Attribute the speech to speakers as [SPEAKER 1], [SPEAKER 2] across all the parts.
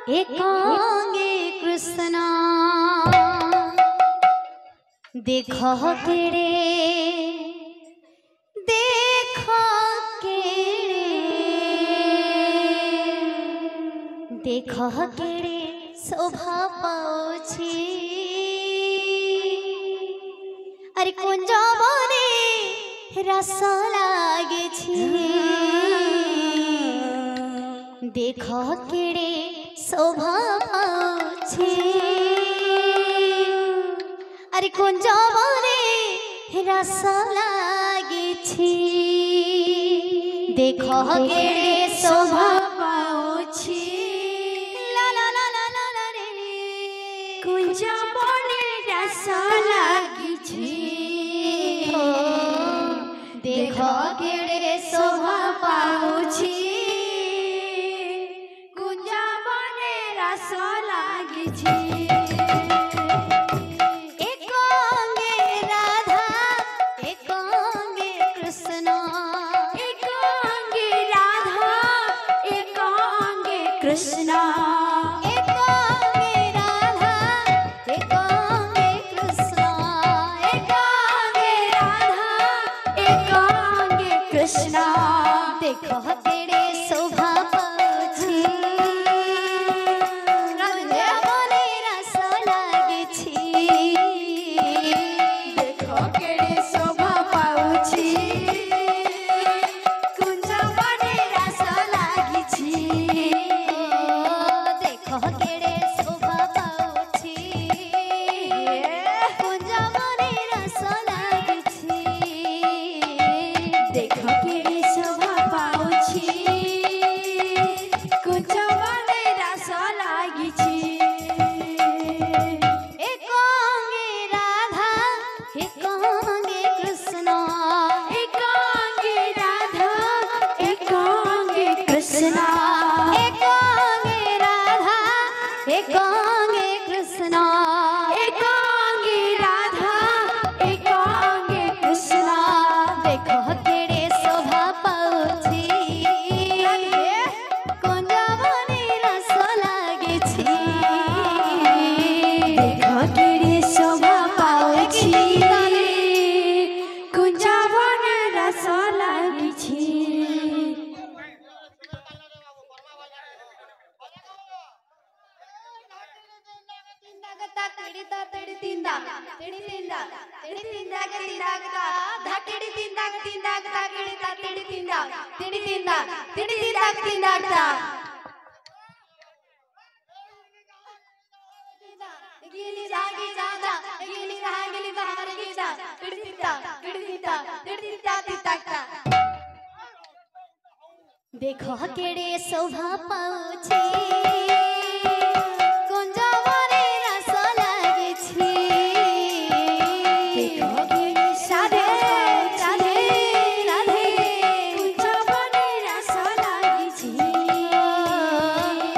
[SPEAKER 1] एकांगे कृष्णा देखो केड़े देखो केड़े देखो केड़े शोभा पाउछि अरे कुंज बने रस लागे देखो केड़े शोभा पाउछि अरे कुंज बने रस लागे देखो केड़े शोभा पाउछि ला ला ला ला ला ला रे
[SPEAKER 2] कुंज बने रस लागे
[SPEAKER 1] देखो केड़े शोभा पाउछि
[SPEAKER 2] कुंज बने रस लागे
[SPEAKER 1] एकांगे राधा एकांगे कृष्ण
[SPEAKER 2] एकांगे राधा एकांगे कृष्ण
[SPEAKER 1] एकांगे राधा एकांगे कृष्ण
[SPEAKER 2] एकांगे राधा एकांगे कृष्ण
[SPEAKER 1] देखो केड़े शोभा पाउछि रंगे बने रस लागेछि
[SPEAKER 2] देखो केड़े शोभा पाउछि कुंज बने रस लागिछि
[SPEAKER 1] देखो केड़े शोभा पाउछि कुंज बने रस लागेछि
[SPEAKER 2] देखो केड़े शोभा पाउछि कुंज बने रस लागिछि
[SPEAKER 1] एकांगे राधा एकांगे कृष्ण
[SPEAKER 2] एकांगे राधा एकांगे कृष्ण
[SPEAKER 1] एकांगे राधा एकांगे कृष्ण
[SPEAKER 2] एकांगे राधा एकांगे कृष्ण
[SPEAKER 1] देखो केड़े शोभा पाउछि कुंज बने रस लागेछि
[SPEAKER 2] देखो केड़े शोभा पाउछि कुंज बने रस लागिछि
[SPEAKER 1] देखो केड़े शोभा पाउछि कुंज बने रस लागेछि
[SPEAKER 2] देखो केड़े राधे राधे राधे कुंज बने रस लागिछि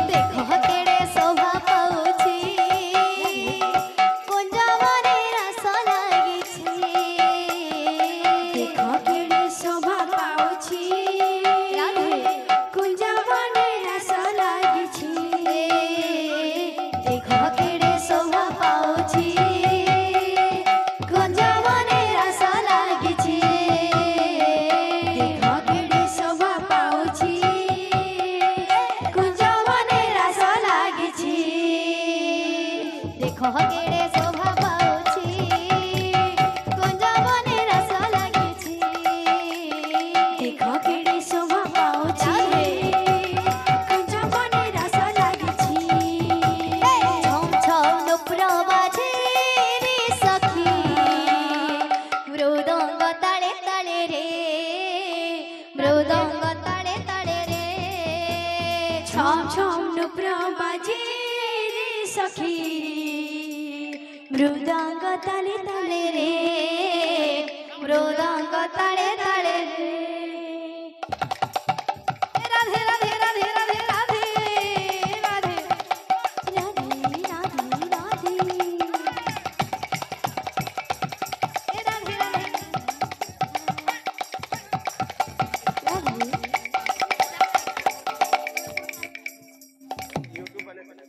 [SPEAKER 1] देखो केड़े शोभा पाउछि कुंज बने रस लागेछि
[SPEAKER 2] देखो केड़े शोभा पाउछि
[SPEAKER 1] राधे
[SPEAKER 2] कुंज बने रस लागिछि
[SPEAKER 1] देखो केड़े शोभा पाउछि कुंज बने रस लागेछि
[SPEAKER 2] देखो केड़े शोभा पाउछि कुंज बने रस लागिछि
[SPEAKER 1] देखो केड़े शोभा पाउछि कुंज बने रस लागेछि
[SPEAKER 2] देखो केड़े शोभा पाउछि कुंज बने रस लागिछि
[SPEAKER 1] छम छम नुपुर बाजे रे सखी मृदंग ताळे ताळे रे मृदंग ताळे ताळे रे
[SPEAKER 2] छम छम नुपुर बाजे रे सखी मृदंग ताले ताले रे
[SPEAKER 1] मृदंग ताळे ताळे रे राधे राधे राधे राधे राधे राधे
[SPEAKER 2] राधे राधे राधे
[SPEAKER 1] राधे राधे
[SPEAKER 2] राधे